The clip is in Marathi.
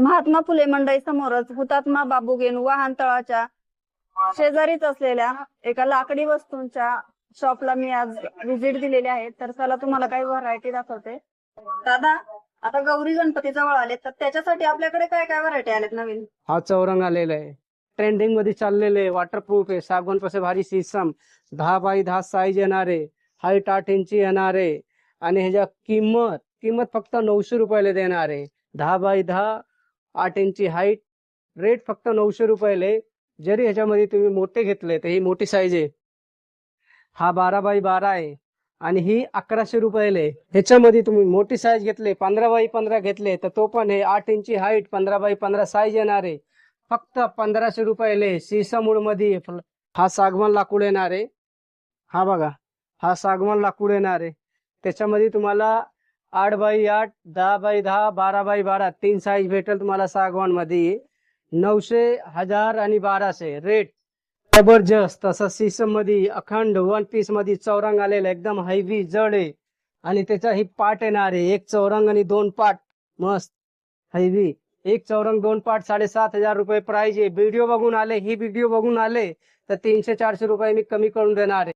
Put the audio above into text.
महात्मा फुले मंडई समोरच हुतात्मा बाबू गेनू वाहनतळाच्या शेजारीच असलेल्या एका लाकडी वस्तूंच्या शॉपला मी आज व्हिजिट दिलेली आहे. तर चला तुम्हाला काही व्हरायटी दाखवते. दादा, आता गौरी गणपती जवळ आले तर त्याच्यासाठी आपल्याकडे काय काय व्हरायटी आलेत नवीन? हा चौरंग आलेला आहे, ट्रेंडिंग मध्ये चाललेले आहे, वॉटरप्रूफ आहे, सागवान पासून भारी शीशम, 10x10 साईज येणार आहे, हाईट 8 इंची येणार आहे आणि ह्याच्या किंमत फक्त 900 रुपयाला देणार आहे. 10x10 8 इंची हाईट, रेट फक्त 900 रुपयाले. जरी ह्याच्यामध्ये तुम्ही मोठे घेतले तर ही मोठी साईज आहे, हा 12x12 आहे आणि ही 1100 रुपयाले. ह्याच्यामध्ये तुम्ही मोठी साईज घेतले 15x15 घेतले तर तो पण आहे 8 इंची हाईट, 15x15 साईज येणार आहे, फक्त 1500 रुपयाले. सीसमूड मध्ये हा सागवान लाकूड येणार आहे. हा बघा, हा सागवान लाकूड येणार आहे. त्याच्यामध्ये तुम्हाला 8x8 10x10 12x12 तीन साईज भेटेल तुम्हाला सागवान मध्ये. 900, 1000 आणि 1200 रेट जबरदस्त. तसं सीसम मध्ये अखंड 1 पीस मध्ये चौरंग आलेला एकदम हेवी जड आहे आणि त्याचा ही पाट येणार आहे, एक चौरंग आणि 2 पाट, मस्त हेवी. एक चौरंग 2 पाट 7500 रुपये प्राइस आहे. व्हिडिओ बघून आले तर 300-400 रुपये मी कमी करून देणार आहे.